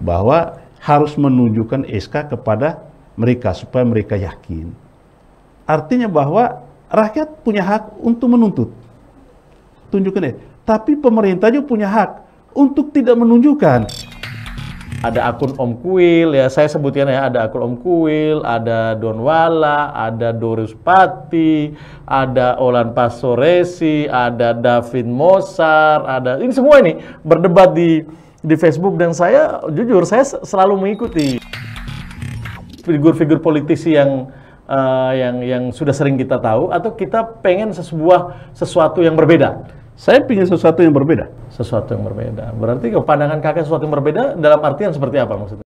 bahwa harus menunjukkan SK kepada mereka supaya mereka yakin. Artinya bahwa rakyat punya hak untuk menuntut. Tunjukkan tapi pemerintah juga punya hak untuk tidak menunjukkan. Ada akun Om Kuil, ya saya sebutkan ya, ada akun Om Kuil, ada Donwala, ada Doris Pati, ada Olan Pastoresi, ada David Mosar, ada ini semua ini berdebat di Facebook, dan saya jujur saya selalu mengikuti figur-figur politisi yang sudah sering kita tahu, atau kita pengen sesuatu yang berbeda. Saya ingin sesuatu yang berbeda. Sesuatu yang berbeda. Berarti pandangan kakak sesuatu yang berbeda dalam artian seperti apa maksudnya?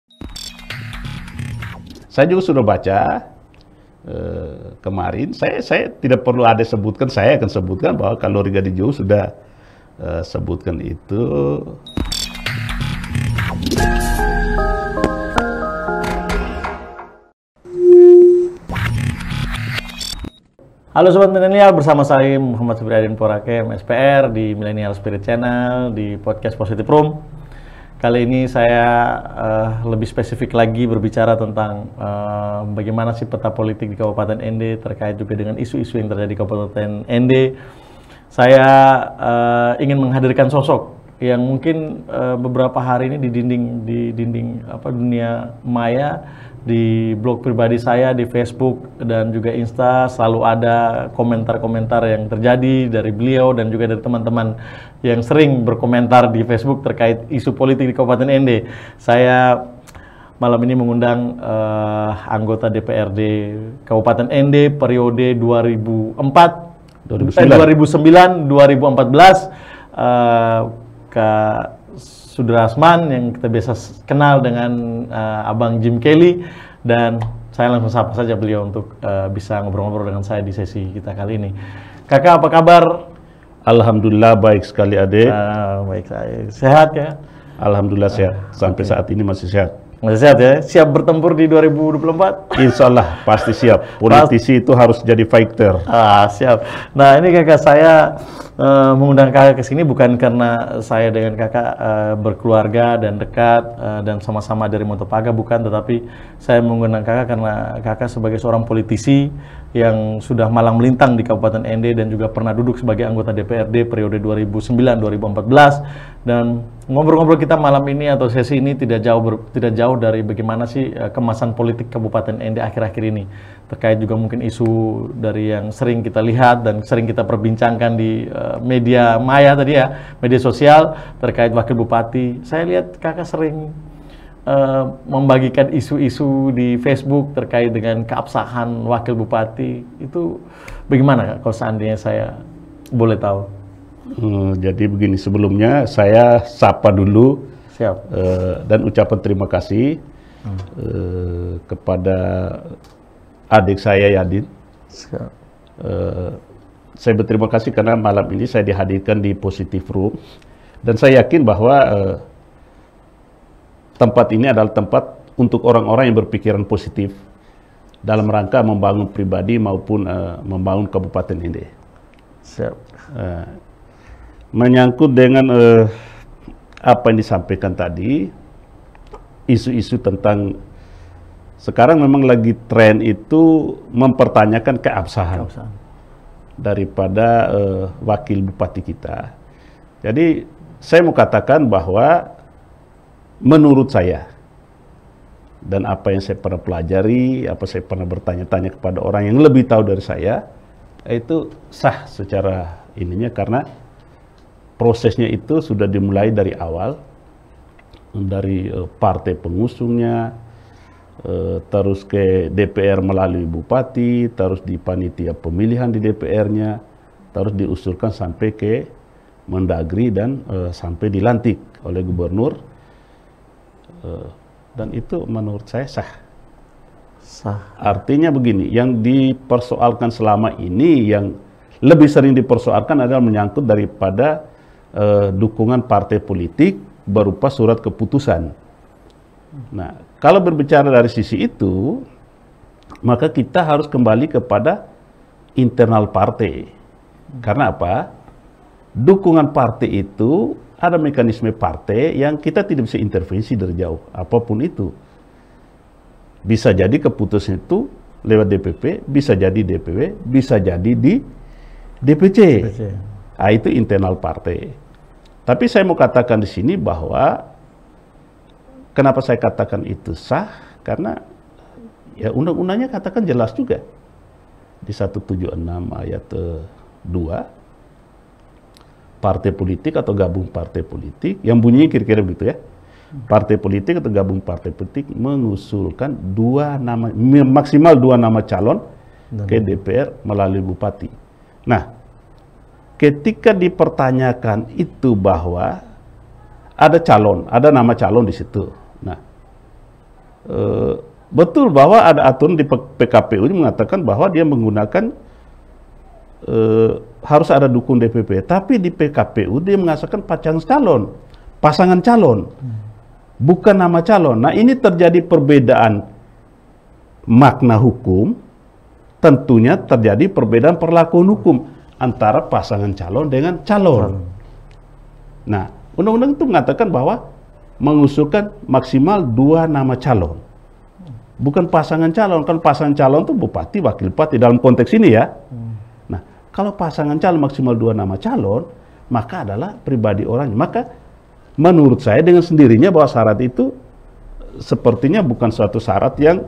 Saya juga sudah baca kemarin. Saya tidak perlu ada sebutkan. Saya akan sebutkan bahwa kalau Rigadir Joe sudah sebutkan itu. Halo Sobat Milenial, bersama saya Muhammad Subriyadin Porakem, SPR di Millennial Spirit Channel, di podcast Positive Room. Kali ini saya lebih spesifik lagi berbicara tentang bagaimana sih peta politik di Kabupaten Ende, terkait juga dengan isu-isu yang terjadi di Kabupaten Ende. Saya ingin menghadirkan sosok yang mungkin beberapa hari ini di dinding dunia maya, di blog pribadi saya, di Facebook dan juga Insta, selalu ada komentar-komentar yang terjadi dari beliau dan juga dari teman-teman yang sering berkomentar di Facebook terkait isu politik di Kabupaten Ende. Saya malam ini mengundang anggota DPRD Kabupaten Ende periode 2009-2014, Kak Sudrasman, yang kita biasa kenal dengan Abang Jim Kelly, dan saya langsung sapa saja beliau untuk bisa ngobrol-ngobrol dengan saya di sesi kita kali ini. Kakak, apa kabar? Alhamdulillah baik sekali adik. Baik, saya sehat ya? Alhamdulillah sehat. Sampai saat ini masih sehat. Masih sehat ya? Siap bertempur di 2024? Insya Allah pasti siap. Politisi itu harus jadi fighter. Siap. Nah ini kakak, saya mengundang kakak ke sini bukan karena saya dengan kakak berkeluarga dan dekat dan sama-sama dari Motopaga, bukan, tetapi saya mengundang kakak karena kakak sebagai seorang politisi yang sudah malang melintang di Kabupaten Ende dan juga pernah duduk sebagai anggota DPRD periode 2009-2014, dan ngobrol-ngobrol kita malam ini atau sesi ini tidak jauh dari bagaimana sih kemasan politik Kabupaten Ende akhir-akhir ini, terkait juga mungkin isu dari yang sering kita lihat dan sering kita perbincangkan di media maya tadi ya, media sosial, terkait Wakil Bupati. Saya lihat kakak sering membagikan isu-isu di Facebook terkait dengan keabsahan Wakil Bupati. Itu bagaimana Kak, kalau seandainya saya boleh tahu? Jadi begini, sebelumnya saya sapa dulu. Siap. Dan ucapan terima kasih kepada adik saya Yadin. Siap. Saya berterima kasih karena malam ini saya dihadirkan di Positive Room, dan saya yakin bahwa tempat ini adalah tempat untuk orang-orang yang berpikiran positif dalam rangka membangun pribadi maupun membangun Kabupaten Ende. Siap. Menyangkut dengan apa yang disampaikan tadi, isu-isu tentang sekarang memang lagi tren itu mempertanyakan keabsahan daripada wakil bupati kita. Jadi saya mau katakan bahwa menurut saya, dan apa yang saya pernah pelajari, apa saya pernah bertanya-tanya kepada orang yang lebih tahu dari saya, itu sah secara ininya, karena prosesnya itu sudah dimulai dari awal, dari partai pengusungnya, terus ke DPR melalui bupati, terus di panitia pemilihan di DPR-nya, terus diusulkan sampai ke Mendagri dan sampai dilantik oleh gubernur, dan itu menurut saya sah. Artinya begini, yang dipersoalkan selama ini, yang lebih sering dipersoalkan adalah menyangkut daripada dukungan partai politik berupa surat keputusan. Nah, kalau berbicara dari sisi itu, maka kita harus kembali kepada internal partai. Karena apa? Dukungan partai itu ada mekanisme partai yang kita tidak bisa intervensi dari jauh, apapun itu. Bisa jadi keputusan itu lewat DPP, bisa jadi DPW, bisa jadi di DPC. Nah, itu internal partai. Tapi saya mau katakan di sini bahwa kenapa saya katakan itu sah? Karena ya undang-undangnya katakan jelas juga di 176 ayat 2, partai politik atau gabung partai politik, yang bunyinya kira-kira begitu ya. Partai politik atau gabung partai politik mengusulkan maksimal 2 nama calon ke DPR melalui bupati. Nah, ketika dipertanyakan itu bahwa ada nama calon di situ. Nah, betul bahwa ada aturan di PKPU ini mengatakan bahwa dia menggunakan harus ada dukung DPP, tapi di PKPU dia mengatakan pasangan calon, bukan nama calon. Nah, ini terjadi perbedaan makna hukum, tentunya terjadi perbedaan perlakuan hukum antara pasangan calon dengan calon. Nah, undang-undang itu mengatakan bahwa mengusulkan maksimal 2 nama calon, bukan pasangan calon. Kan pasangan calon itu bupati, wakil bupati dalam konteks ini ya. Nah, kalau pasangan calon maksimal 2 nama calon, maka adalah pribadi orangnya. Maka menurut saya dengan sendirinya bahwa syarat itu sepertinya bukan suatu syarat yang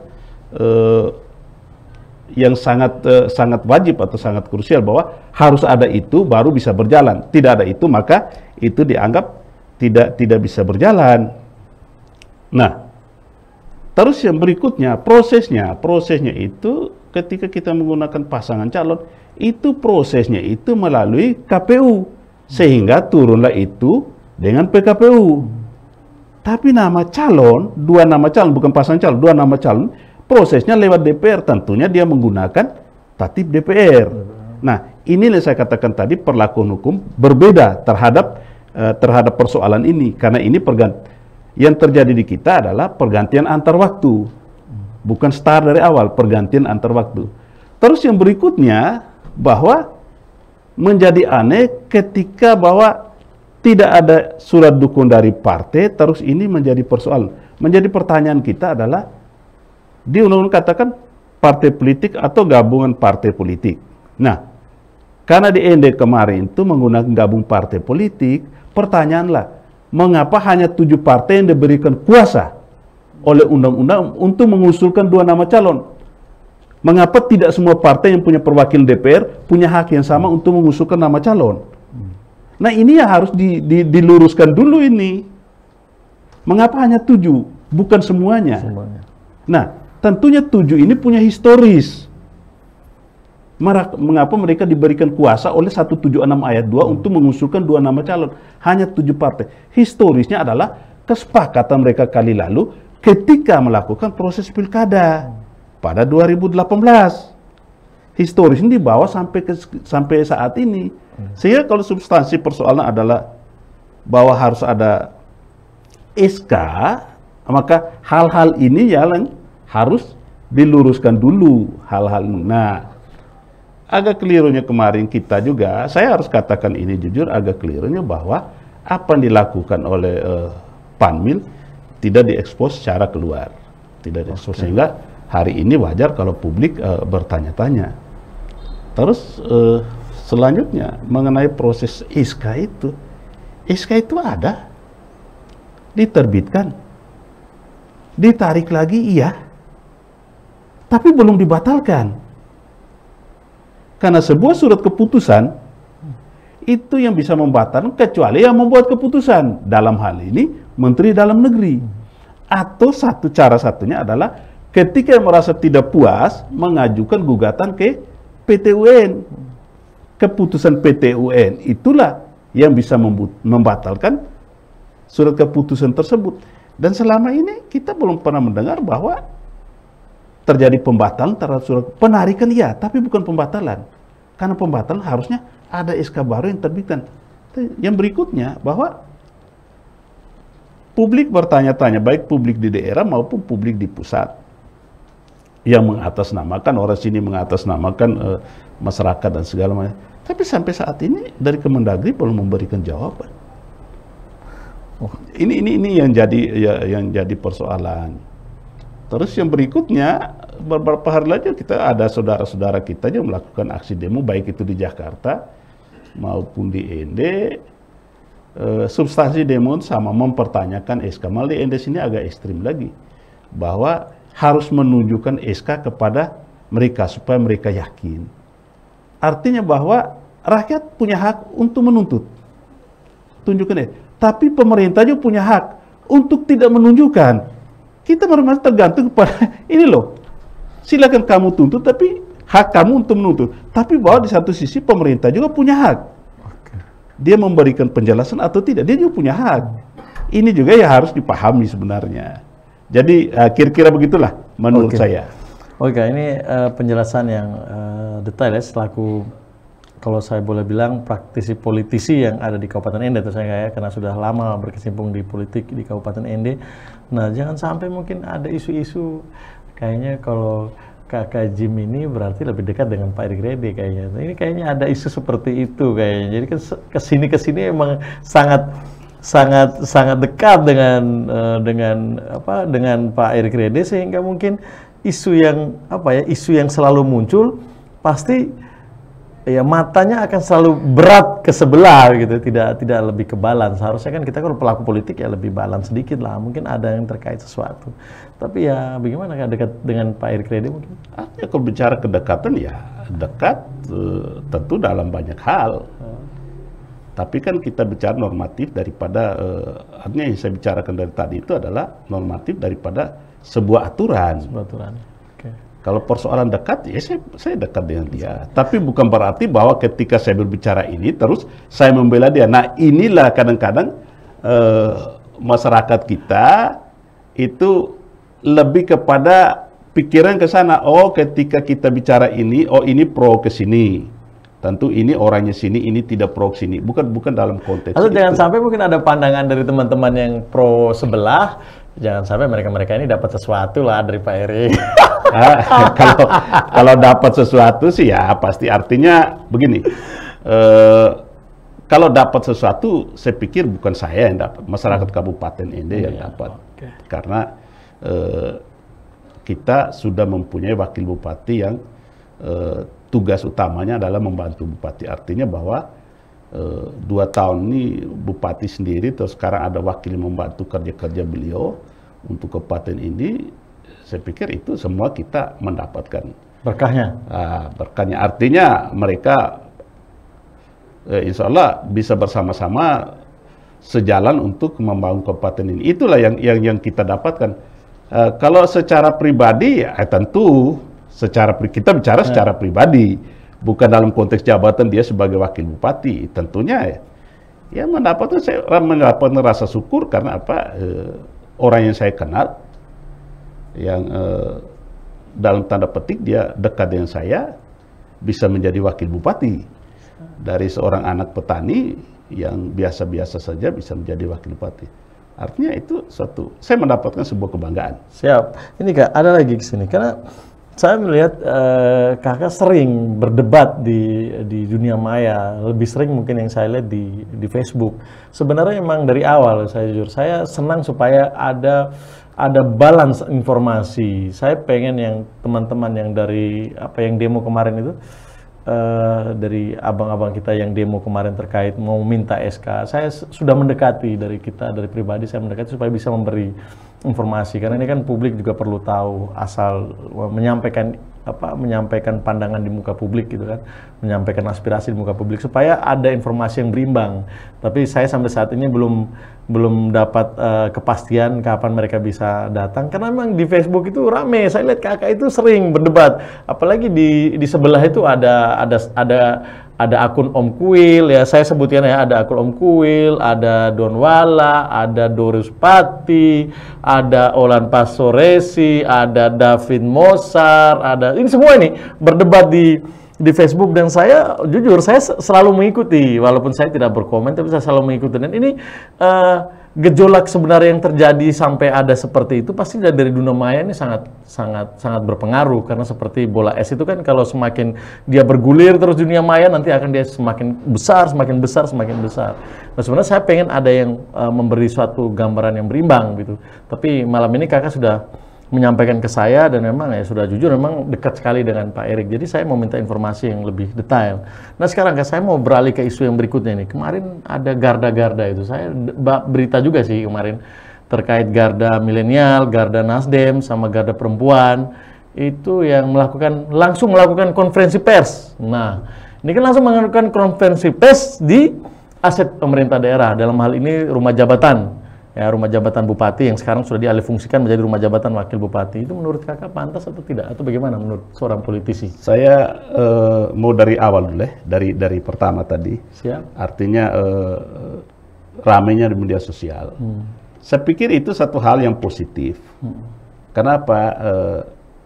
sangat wajib atau sangat krusial, bahwa harus ada itu baru bisa berjalan. Tidak ada itu maka itu dianggap tidak bisa berjalan. Nah, terus yang berikutnya prosesnya itu ketika kita menggunakan pasangan calon, itu prosesnya itu melalui KPU, sehingga turunlah itu dengan PKPU. Tapi nama calon, 2 nama calon, bukan pasangan calon, 2 nama calon, prosesnya lewat DPR, tentunya dia menggunakan tatip DPR. Nah, inilah saya katakan tadi perlakuan hukum berbeda terhadap persoalan ini, karena ini yang terjadi di kita adalah pergantian antar waktu, bukan start dari awal, pergantian antar waktu. Terus yang berikutnya bahwa menjadi aneh ketika bahwa tidak ada surat dukung dari partai, terus ini menjadi persoalan. Menjadi pertanyaan kita adalah, di undang-undang katakan partai politik atau gabungan partai politik. Nah, karena di ND kemarin itu menggunakan gabung partai politik, pertanyaanlah, mengapa hanya 7 partai yang diberikan kuasa oleh undang-undang untuk mengusulkan 2 nama calon? Mengapa tidak semua partai yang punya perwakilan DPR punya hak yang sama untuk mengusulkan nama calon? Nah, ini yang harus diluruskan dulu ini. Mengapa hanya 7, bukan semuanya? Nah, tentunya 7 ini punya historis. Mengapa mereka diberikan kuasa oleh 176 ayat 2 untuk mengusulkan 2 nama calon? Hanya 7 partai. Historisnya adalah kesepakatan mereka kali lalu ketika melakukan proses pilkada pada 2018. Historis ini dibawa sampai saat ini. Sehingga kalau substansi persoalan adalah bahwa harus ada SK, maka hal-hal ini yang harus diluruskan dulu hal-hal ini. Nah, agak kelirunya kemarin kita juga, saya harus katakan ini jujur, agak kelirunya bahwa apa yang dilakukan oleh Panmil tidak diekspos secara keluar, tidak diekspos, sehingga hari ini wajar kalau publik bertanya-tanya. Terus selanjutnya mengenai proses SK itu ada, diterbitkan, ditarik lagi iya, tapi belum dibatalkan. Karena sebuah surat keputusan itu yang bisa membatalkan kecuali yang membuat keputusan. Dalam hal ini Menteri Dalam Negeri. Atau cara satunya adalah ketika merasa tidak puas mengajukan gugatan ke PT UN. Keputusan PT UN itulah yang bisa membatalkan surat keputusan tersebut. Dan selama ini kita belum pernah mendengar bahwa terjadi pembatalan terhadap surat penarikan, ya, tapi bukan pembatalan. Karena pembatalan harusnya ada SK baru yang terbitkan. Yang berikutnya bahwa publik bertanya-tanya, baik publik di daerah maupun publik di pusat, yang mengatasnamakan, orang sini mengatasnamakan masyarakat dan segala macam. Tapi sampai saat ini dari Kemendagri belum memberikan jawaban. Ini yang jadi persoalan. Terus yang berikutnya, beberapa hari lagi kita ada saudara-saudara kita yang melakukan aksi demo, baik itu di Jakarta maupun di ND. Substansi demo sama mempertanyakan SK. Malah di ND sini agak ekstrim lagi, bahwa harus menunjukkan SK kepada mereka supaya mereka yakin. Artinya bahwa rakyat punya hak untuk menuntut. Tunjukkan tapi pemerintah juga punya hak untuk tidak menunjukkan. Kita masih tergantung kepada ini loh. Silakan kamu tuntut, tapi hak kamu untuk menuntut. Tapi bahwa di satu sisi pemerintah juga punya hak. Dia memberikan penjelasan atau tidak, dia juga punya hak. Ini juga yang harus dipahami sebenarnya. Jadi kira-kira begitulah menurut saya. Oke, ini penjelasan yang detail ya, selaku kalau saya boleh bilang praktisi politisi yang ada di Kabupaten Ende, itu saya ya, karena sudah lama berkecimpung di politik di Kabupaten Ende. Nah, jangan sampai mungkin ada isu-isu kayaknya kalau Kakak Jim ini berarti lebih dekat dengan Pak Erik Rede kayaknya. Ini kayaknya ada isu seperti itu kayaknya. Jadi kan kesini emang sangat dekat dengan Pak Erik Rede, sehingga mungkin isu yang selalu muncul pasti ya matanya akan selalu berat ke sebelah gitu, tidak lebih ke balance. Seharusnya kan kita kalau pelaku politik ya lebih balance sedikit lah, mungkin ada yang terkait sesuatu. Tapi ya bagaimana kan dekat dengan Pak Erik Rede mungkin? Ya, kalau bicara kedekatan ya dekat tentu dalam banyak hal. Tapi kan kita bicara normatif daripada artinya yang saya bicarakan dari tadi itu adalah normatif daripada sebuah aturan. Kalau persoalan dekat, ya saya dekat dengan dia. Tapi bukan berarti bahwa ketika saya berbicara ini, terus saya membela dia. Nah, inilah kadang-kadang masyarakat kita itu lebih kepada pikiran ke sana. Oh, ketika kita bicara ini, oh ini pro ke sini. Tentu ini orangnya sini, ini tidak pro ke sini. Bukan dalam konteks itu. Jangan sampai mungkin ada pandangan dari teman-teman yang pro sebelah. Jangan sampai mereka ini dapat sesuatu lah dari Pak Erik. Kalau dapat sesuatu sih ya pasti artinya begini. Kalau dapat sesuatu, saya pikir bukan saya yang dapat, masyarakat Kabupaten Ende yang dapat. Karena kita sudah mempunyai wakil bupati yang tugas utamanya adalah membantu bupati. Artinya bahwa 2 tahun ini bupati sendiri, terus sekarang ada wakil yang membantu kerja-kerja beliau untuk kabupaten ini. Saya pikir itu semua kita mendapatkan berkahnya. Berkahnya artinya mereka insya Allah bisa bersama-sama sejalan untuk membangun kabupaten ini. Itulah yang kita dapatkan. Kalau secara pribadi, ya tentu kita bicara secara pribadi, bukan dalam konteks jabatan dia sebagai wakil bupati. Tentunya ya mendapatkan rasa syukur karena orang yang saya kenal, yang dalam tanda petik dia dekat dengan saya, bisa menjadi wakil bupati. Dari seorang anak petani yang biasa-biasa saja bisa menjadi wakil bupati. Artinya itu saya mendapatkan sebuah kebanggaan. Siap. Ini Kak, ada lagi ke sini. Karena saya melihat Kakak sering berdebat di dunia maya. Lebih sering mungkin yang saya lihat di Facebook. Sebenarnya memang dari awal, saya jujur, saya senang supaya ada balance informasi. Saya pengen yang teman-teman yang dari yang demo kemarin itu, dari abang-abang kita yang demo kemarin terkait mau minta SK, saya sudah mendekati dari pribadi, saya mendekati supaya bisa memberi informasi, karena ini kan publik juga perlu tahu asal menyampaikan pandangan di muka publik gitu kan, menyampaikan aspirasi di muka publik supaya ada informasi yang berimbang. Tapi saya sampai saat ini belum dapat kepastian kapan mereka bisa datang, karena memang di Facebook itu rame. Saya lihat Kakak itu sering berdebat, apalagi di sebelah itu ada akun Om Kuil, ya saya sebutkan ya, ada akun Om Kuil, ada Donwala, ada Doris Pati, ada Olan Pasoresi, ada David Mosar, ada ini semua ini berdebat di Facebook, dan saya jujur saya selalu mengikuti, walaupun saya tidak berkomen tapi saya selalu mengikuti. Dan ini gejolak sebenarnya yang terjadi sampai ada seperti itu pasti dari dunia maya ini sangat berpengaruh, karena seperti bola es itu kan kalau semakin dia bergulir terus dunia maya nanti akan dia semakin besar. Nah sebenarnya saya pengen ada yang memberi suatu gambaran yang berimbang gitu, tapi malam ini kakak sudah menyampaikan ke saya dan memang ya sudah jujur memang dekat sekali dengan Pak Erik. Jadi saya mau minta informasi yang lebih detail. Nah sekarang saya mau beralih ke isu yang berikutnya nih. Kemarin ada garda-garda itu. Saya berita juga sih kemarin terkait garda milenial, garda Nasdem sama garda perempuan itu yang langsung melakukan konferensi pers. Nah, ini kan langsung melakukan konferensi pers di aset pemerintah daerah, dalam hal ini rumah jabatan. Ya, rumah jabatan bupati yang sekarang sudah dialihfungsikan menjadi rumah jabatan wakil bupati. Itu menurut kakak pantas atau tidak? Atau bagaimana menurut seorang politisi? Saya mau dari awal dulu dari pertama tadi. Siap. Artinya ramainya di media sosial. Saya pikir itu satu hal yang positif. Kenapa?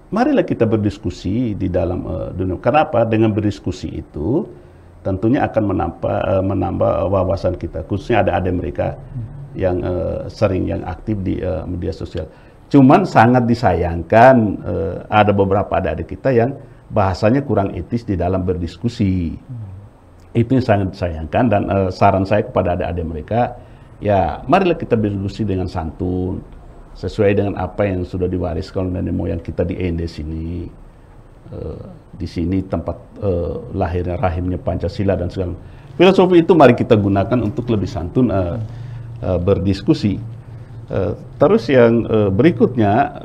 Marilah kita berdiskusi di dalam dunia. Kenapa? Dengan berdiskusi itu tentunya akan menambah wawasan kita. Khususnya ada mereka yang sering yang aktif di media sosial. Cuman sangat disayangkan ada beberapa adik-adik kita yang bahasanya kurang etis di dalam berdiskusi. Itu yang sangat disayangkan, dan saran saya kepada adik-adik mereka, ya marilah kita berdiskusi dengan santun, sesuai dengan apa yang sudah diwariskan oleh nenek moyang kita di Ende sini. Di sini tempat lahirnya rahimnya Pancasila dan segala filosofi itu mari kita gunakan untuk lebih santun berdiskusi. Terus yang berikutnya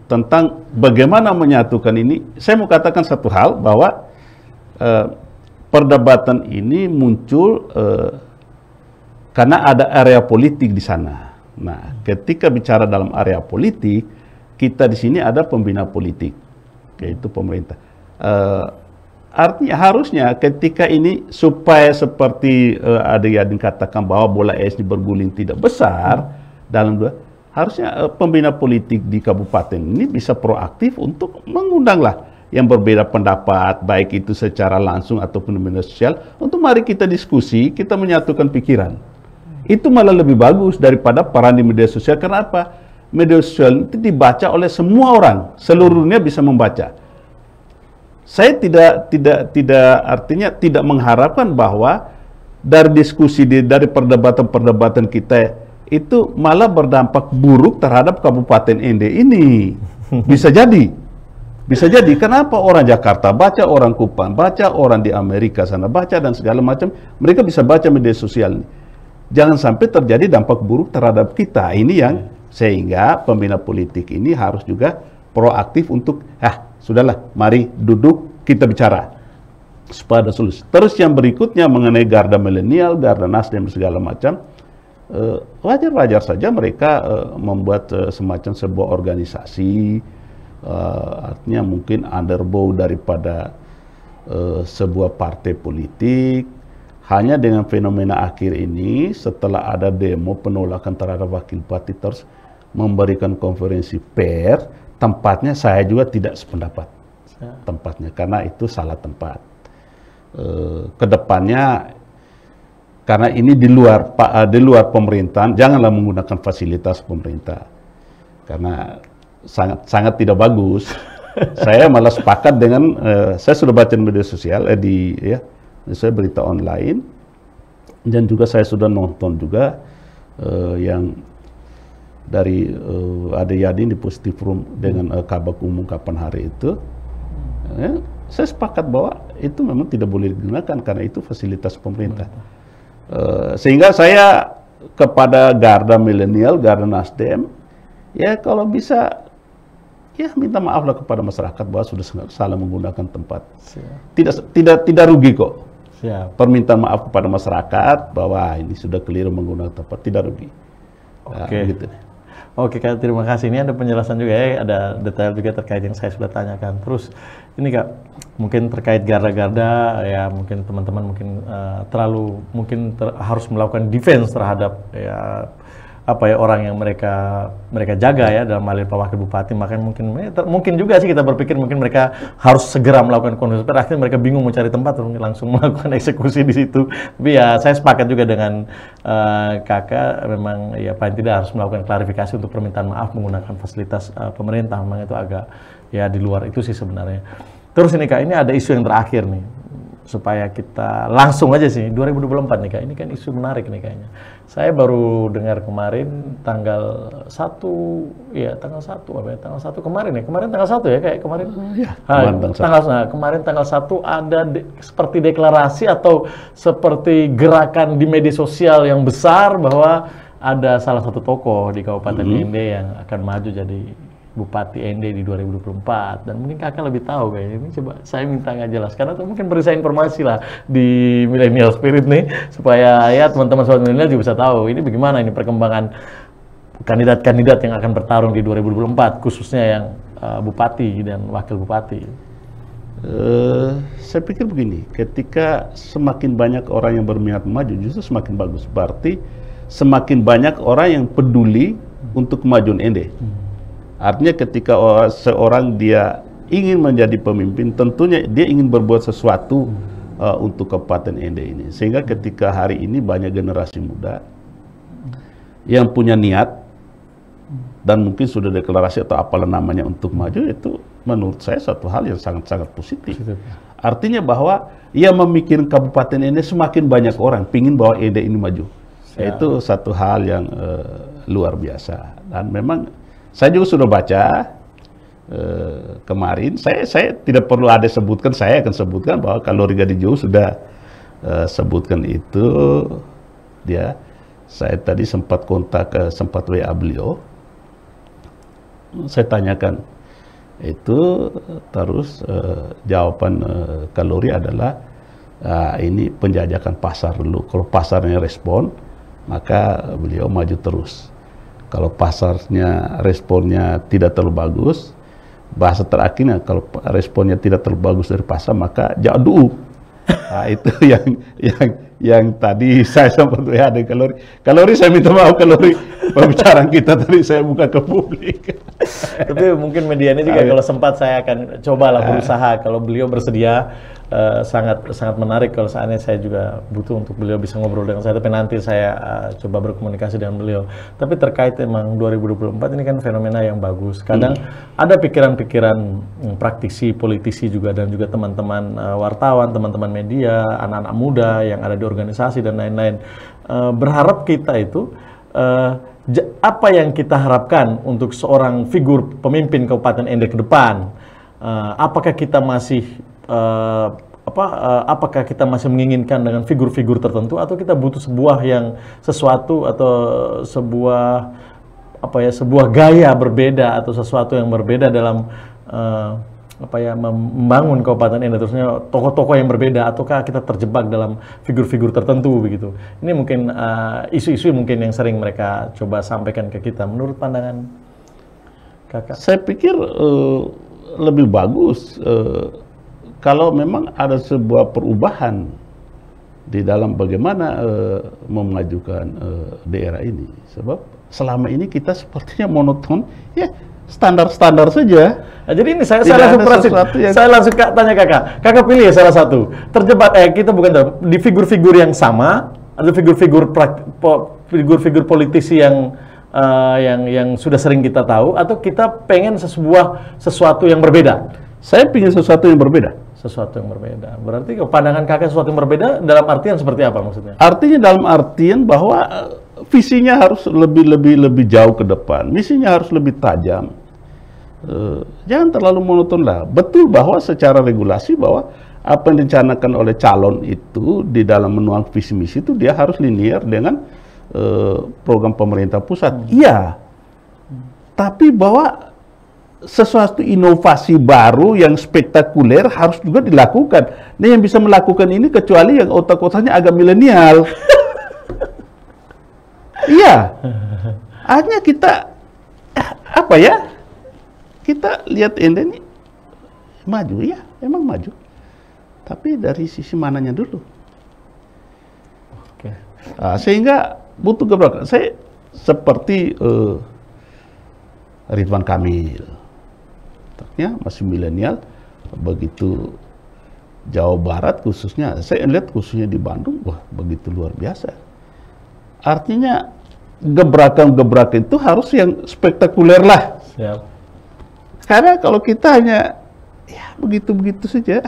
tentang bagaimana menyatukan ini, saya mau katakan satu hal bahwa perdebatan ini muncul karena ada area politik di sana. Nah, ketika bicara dalam area politik, kita di sini ada pembina politik, yaitu pemerintah. Artinya harusnya ketika ini supaya seperti adik-adik katakan bahwa bola es ini berguling tidak besar dalam harusnya pembina politik di kabupaten ini bisa proaktif untuk mengundanglah yang berbeda pendapat, baik itu secara langsung ataupun di media sosial, untuk mari kita diskusi, kita menyatukan pikiran. Itu malah lebih bagus daripada peran di media sosial. Kenapa? Media sosial itu dibaca oleh semua orang, seluruh dunia bisa membaca. Saya tidak artinya tidak mengharapkan bahwa dari diskusi dari perdebatan kita itu malah berdampak buruk terhadap Kabupaten Ende ini. Bisa jadi. Kenapa orang Jakarta baca, orang Kupang baca, orang di Amerika sana baca dan segala macam, mereka bisa baca media sosial ini. Jangan sampai terjadi dampak buruk terhadap kita. Ini yang sehingga pembina politik ini harus juga proaktif untuk sudahlah, mari duduk kita bicara supaya ada solusi. Terus yang berikutnya mengenai garda milenial, garda Nasdem segala macam, wajar-wajar saja mereka membuat semacam sebuah organisasi, artinya mungkin underbow daripada sebuah partai politik. Hanya dengan fenomena akhir ini, setelah ada demo penolakan terhadap wakil bupati, terus memberikan konferensi pers. Tempatnya saya juga tidak sependapat tempatnya, karena itu salah tempat. Kedepannya, karena ini di luar pemerintahan, janganlah menggunakan fasilitas pemerintah, karena sangat tidak bagus. Saya malah sepakat dengan saya sudah baca di media sosial saya berita online, dan juga saya sudah nonton juga yang dari Ade Yadin di Positif Room dengan Kabak Umum kapan hari itu, saya sepakat bahwa itu memang tidak boleh digunakan karena itu fasilitas pemerintah. Sehingga saya kepada garda milenial, garda Nasdem, ya kalau bisa ya minta maaflah kepada masyarakat bahwa sudah salah menggunakan tempat. Tidak rugi kok. Permintaan maaf kepada masyarakat bahwa ini sudah keliru menggunakan tempat, tidak rugi. Gitu. Oke Kak, terima kasih. Ini ada penjelasan juga ya, ada detail juga terkait yang saya sudah tanyakan. Terus ini Kak, mungkin terkait garda-garda, ya mungkin teman-teman mungkin harus melakukan defense terhadap ya apa ya orang yang mereka jaga ya dalam hal ini Pak Wakil Bupati, makanya mungkin juga sih kita berpikir mungkin mereka harus segera melakukan konferensi pers, akhirnya mereka bingung mencari tempat langsung melakukan eksekusi di situ. Tapi ya saya sepakat juga dengan kakak, memang ya paling tidak harus melakukan klarifikasi untuk permintaan maaf menggunakan fasilitas pemerintah, memang itu agak ya di luar itu sih sebenarnya. Terus ini Kak, ini ada isu yang terakhir nih, supaya kita langsung aja sih 2024 nih Kak, ini kan isu menarik nih kayaknya. Saya baru dengar kemarin tanggal 1 kemarin tanggal 1 ya kayak kemarin. Kemarin tanggal 1 ada seperti deklarasi atau seperti gerakan di media sosial yang besar bahwa ada salah satu tokoh di Kabupaten Ende yang akan maju jadi Bupati Ende di 2024, dan mungkin kakak lebih tahu kayaknya. Ini coba saya minta nggak jelaskan atau mungkin beri saya informasi lah di Millennial Spirit nih, supaya ya teman-teman sobat milenial juga bisa tahu ini bagaimana ini perkembangan kandidat-kandidat yang akan bertarung di 2024, khususnya yang bupati dan wakil bupati. Saya pikir begini, ketika semakin banyak orang yang berminat maju, justru semakin bagus. Berarti semakin banyak orang yang peduli untuk kemajuan Ende. Artinya ketika seorang dia ingin menjadi pemimpin, tentunya dia ingin berbuat sesuatu untuk Kabupaten Ende ini. Sehingga ketika hari ini banyak generasi muda yang punya niat dan mungkin sudah deklarasi atau apalah namanya untuk maju, itu menurut saya satu hal yang sangat-sangat positif. Artinya bahwa ia memikirkan Kabupaten Ende, semakin banyak orang pingin bahwa Ende ini maju. Itu satu hal yang luar biasa. Dan memang saya juga sudah baca kemarin, saya tidak perlu ada sebutkan, saya akan sebutkan bahwa kalau Riga Dijo sudah sebutkan itu, saya tadi sempat kontak, sempat WA beliau, saya tanyakan itu, terus jawaban Kalori adalah ini penjajakan pasar dulu, kalau pasarnya respon, maka beliau maju terus. Kalau pasarnya responnya tidak terlalu bagus, bahasa terakhirnya kalau responnya tidak terlalu bagus dari pasar, maka jauh dulu. Nah, itu yang tadi saya sempat ada Kalori, saya minta maaf Kalori, pembicaraan kita tadi saya buka ke publik. Tapi mungkin media ini juga kalau sempat saya akan cobalah berusaha, kalau beliau bersedia. Sangat menarik kalau saatnya saya juga butuh untuk beliau bisa ngobrol dengan saya, tapi nanti saya coba berkomunikasi dengan beliau. Tapi terkait emang 2024 ini kan fenomena yang bagus. Kadang ada pikiran-pikiran praktisi, politisi juga, dan juga teman-teman wartawan, teman-teman media, anak-anak muda yang ada di organisasi dan lain-lain. Berharap kita itu apa yang kita harapkan untuk seorang figur pemimpin Kabupaten Ende ke depan. Apakah kita masih apakah kita masih menginginkan dengan figur-figur tertentu, atau kita butuh sesuatu atau sebuah gaya berbeda atau sesuatu yang berbeda dalam membangun Kabupaten Ende, terusnya tokoh-tokoh yang berbeda, ataukah kita terjebak dalam figur-figur tertentu begitu. Ini mungkin isu-isu mungkin yang sering mereka coba sampaikan ke kita. Menurut pandangan kakak? Saya pikir lebih bagus kalau memang ada sebuah perubahan di dalam bagaimana memajukan daerah ini. Sebab selama ini kita sepertinya monoton, ya standar-standar saja. Nah, jadi ini saya langsung tanya kakak pilih ya salah satu. Terjebak kita bukan di figur-figur yang sama, atau figur-figur politisi yang sudah sering kita tahu, atau kita pengen sesuatu yang berbeda? Saya ingin sesuatu yang berbeda. Sesuatu yang berbeda. Berarti pandangan kakak sesuatu yang berbeda dalam artian seperti apa maksudnya? Artinya dalam artian bahwa visinya harus lebih jauh ke depan. Misinya harus lebih tajam. Jangan terlalu monoton lah. Betul bahwa secara regulasi bahwa apa yang dicanangkan oleh calon itu di dalam menuang visi misi itu dia harus linear dengan program pemerintah pusat. Iya. Tapi bahwa sesuatu inovasi baru yang spektakuler harus juga dilakukan. Nah, yang bisa melakukan ini kecuali yang otak-otaknya agak milenial. Iya. Akhirnya kita kita lihat Ende ini maju, ya, emang maju. Tapi dari sisi mananya dulu. Sehingga butuh gebrakan. seperti Ridwan Kamil, ya masih milenial, begitu Jawa Barat khususnya, saya lihat khususnya di Bandung, wah begitu luar biasa. Artinya gebrakan-gebrakan itu harus yang spektakuler lah. Siap. Karena kalau kita hanya ya begitu-begitu saja.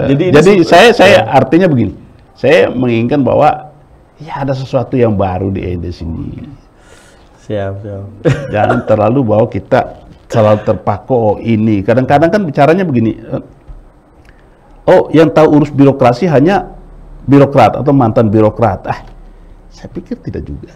Jadi saya artinya begini, saya menginginkan bahwa ya ada sesuatu yang baru di ENDE sini. Siap. Jangan terlalu bahwa kita selalu terpaku, oh ini. Kadang-kadang kan bicaranya begini, oh yang tahu urus birokrasi hanya birokrat atau mantan birokrat. Saya pikir tidak juga.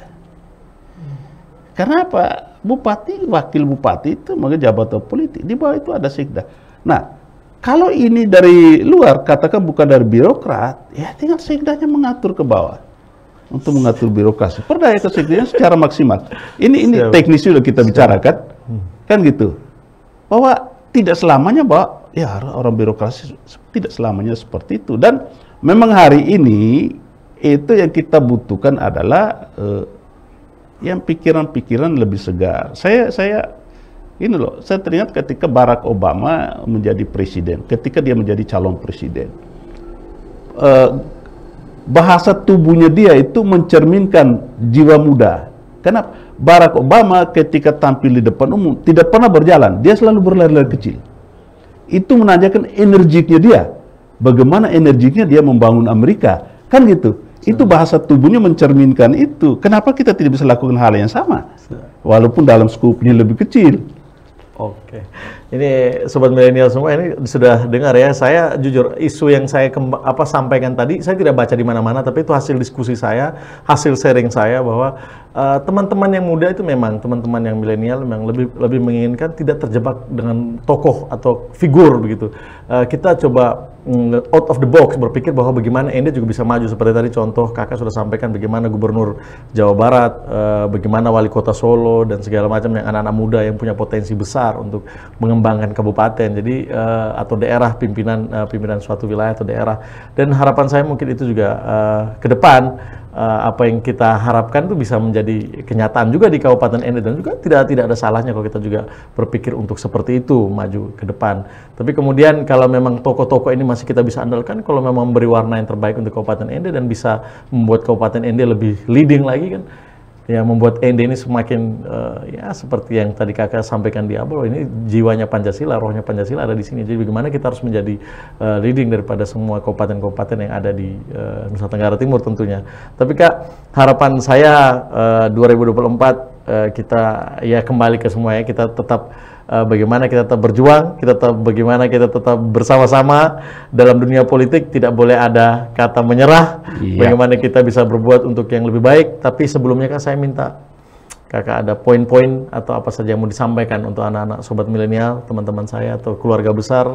Karena apa? Bupati, wakil bupati itu maka jabatan politik. Di bawah itu ada sekda. Nah, kalau ini dari luar, katakan bukan dari birokrat, ya tinggal sekdanya mengatur ke bawah untuk mengatur birokrasi. Perdaya ke sekdanya secara maksimal. Ini teknis sudah kita bicarakan, kan gitu. Bahwa tidak selamanya bahwa ya orang birokrasi tidak selamanya seperti itu. Dan memang hari ini itu yang kita butuhkan adalah yang pikiran-pikiran lebih segar. Saya ini loh, saya teringat ketika Barack Obama menjadi presiden, ketika dia menjadi calon presiden, bahasa tubuhnya dia itu mencerminkan jiwa muda. Karena Barack Obama ketika tampil di depan umum tidak pernah berjalan, dia selalu berlari-lari kecil. Itu menandakan energiknya dia, bagaimana energiknya dia membangun Amerika, kan gitu. Itu bahasa tubuhnya mencerminkan itu. Kenapa kita tidak bisa lakukan hal yang sama? Walaupun dalam skupnya lebih kecil. Oke. Ini sobat milenial semua ini sudah dengar ya. Saya jujur isu yang saya sampaikan tadi saya tidak baca di mana-mana, tapi itu hasil diskusi saya, hasil sharing saya bahwa teman-teman yang muda itu memang teman-teman yang milenial memang lebih menginginkan tidak terjebak dengan tokoh atau figur begitu. Kita coba out of the box, berpikir bahwa bagaimana Ende juga bisa maju seperti tadi contoh kakak sudah sampaikan bagaimana gubernur Jawa Barat, bagaimana wali kota Solo dan segala macam yang anak-anak muda yang punya potensi besar untuk mengembangkan kabupaten jadi atau daerah pimpinan suatu wilayah atau daerah. Dan harapan saya mungkin itu juga ke depan apa yang kita harapkan itu bisa menjadi kenyataan juga di Kabupaten Ende, dan juga tidak ada salahnya kalau kita juga berpikir untuk seperti itu maju ke depan. Tapi kemudian kalau memang tokoh-tokoh ini masih kita bisa andalkan, kalau memang memberi warna yang terbaik untuk Kabupaten Ende dan bisa membuat Kabupaten Ende lebih leading lagi kan, ya membuat Ende ini semakin ya seperti yang tadi kakak sampaikan di awal, ini jiwanya Pancasila, rohnya Pancasila ada di sini. Jadi bagaimana kita harus menjadi leading daripada semua kabupaten-kabupaten yang ada di Nusa Tenggara Timur tentunya. Tapi kak, harapan saya 2024 kita ya kembali ke semua ya, kita tetap bagaimana kita tetap berjuang, bagaimana kita tetap bersama-sama dalam dunia politik, tidak boleh ada kata menyerah. Bagaimana kita bisa berbuat untuk yang lebih baik. Tapi sebelumnya kan saya minta kakak ada poin-poin atau apa saja yang mau disampaikan untuk anak-anak sobat milenial, teman-teman saya atau keluarga besar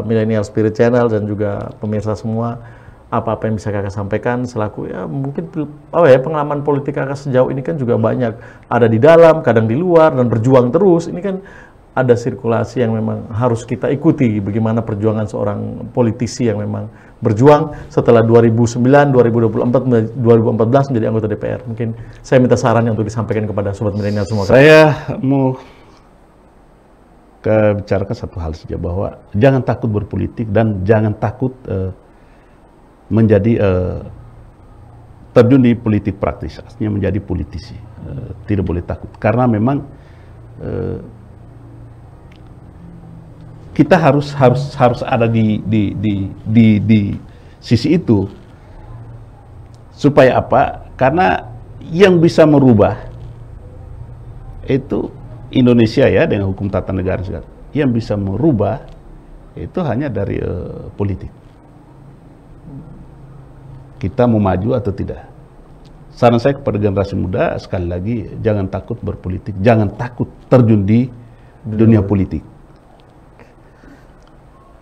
Millennial Spirit Channel dan juga pemirsa semua. Apa yang bisa kakak sampaikan selaku ya mungkin pengalaman politik kakak sejauh ini kan juga banyak ada di dalam, kadang di luar, dan berjuang terus. Ini kan ada sirkulasi yang memang harus kita ikuti, bagaimana perjuangan seorang politisi yang memang berjuang setelah 2009, 2024, 2014 menjadi anggota DPR. Mungkin saya minta sarannya untuk disampaikan kepada sobat milenial semua. Saya mau bicarakan satu hal saja, bahwa jangan takut berpolitik dan jangan takut menjadi terjun di politik praktis, artinya menjadi politisi. Tidak boleh takut, karena memang kita harus ada di sisi itu. Supaya apa? Karena yang bisa merubah itu Indonesia ya, dengan hukum tata negara segala. Yang bisa merubah itu hanya dari politik. Kita mau maju atau tidak. Saran saya kepada generasi muda, sekali lagi, jangan takut berpolitik, jangan takut terjun di dunia politik.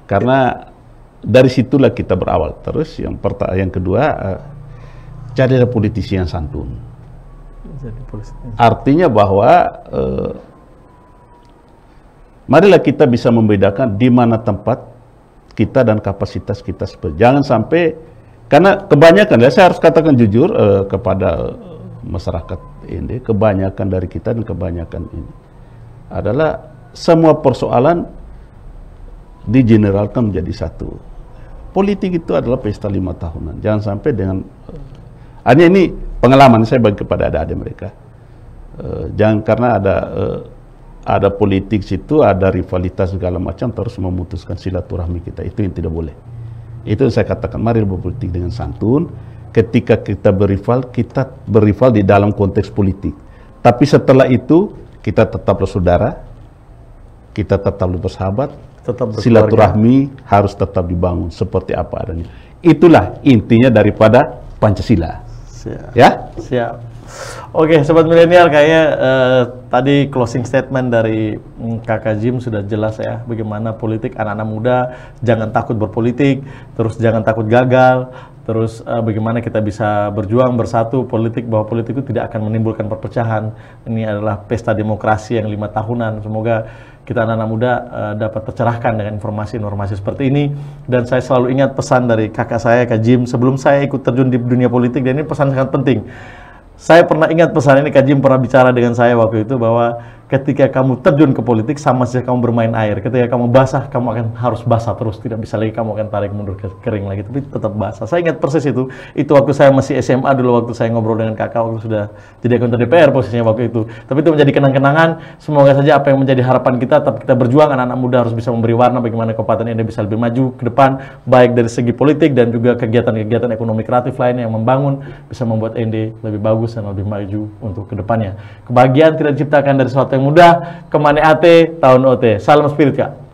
Karena dari situlah kita berawal. Terus yang kedua, carilah politisi yang santun. Artinya bahwa marilah kita bisa membedakan di mana tempat kita dan kapasitas kita. Jangan sampai, karena kebanyakan, ya saya harus katakan jujur kepada masyarakat ini, kebanyakan dari kita dan kebanyakan ini adalah semua persoalan digeneralkan menjadi satu. Politik itu adalah pesta 5 tahunan. Jangan sampai dengan hanya ini pengalaman saya bagi kepada adik-adik mereka. Jangan karena ada politik situ, ada rivalitas segala macam terus memutuskan silaturahmi kita. Itu yang tidak boleh. Itu yang saya katakan, mari berpolitik dengan santun. Ketika kita berival di dalam konteks politik. Tapi setelah itu kita tetap bersaudara, kita tetap bersahabat, silaturahmi harus tetap dibangun seperti apa adanya. Itulah intinya daripada Pancasila. Siap. Ya? Siap. Oke, Sobat Milenial, kayaknya tadi closing statement dari Kakak Jim sudah jelas ya, bagaimana politik anak-anak muda, jangan takut berpolitik, terus jangan takut gagal, terus bagaimana kita bisa berjuang bersatu bahwa politik itu tidak akan menimbulkan perpecahan. Ini adalah pesta demokrasi yang 5 tahunan. Semoga kita anak-anak muda dapat tercerahkan dengan informasi-informasi seperti ini. Dan saya selalu ingat pesan dari kakak saya, Kak Jim, sebelum saya ikut terjun di dunia politik, dan ini pesan sangat penting. Saya pernah ingat pesan ini, Kak Jim pernah bicara dengan saya waktu itu, bahwa ketika kamu terjun ke politik sama saja kamu bermain air. Ketika kamu basah, kamu akan harus basah terus. Tidak bisa lagi kamu akan tarik mundur ke kering lagi, tapi tetap basah. Saya ingat persis itu. Itu waktu saya masih SMA dulu, waktu saya ngobrol dengan kakak, waktu sudah jadi anggota DPR posisinya waktu itu. Tapi itu menjadi kenang-kenangan. Semoga saja apa yang menjadi harapan kita, tetap kita berjuang. Anak-anak muda harus bisa memberi warna bagaimana kabupaten ini bisa lebih maju ke depan, baik dari segi politik dan juga kegiatan-kegiatan ekonomi kreatif lainnya yang membangun, bisa membuat ND lebih bagus dan lebih maju untuk ke depannya. Kebahagiaan tidak diciptakan dari sesuatu yang mudah, kemana ate, tahun OT. Salam spirit, Kak.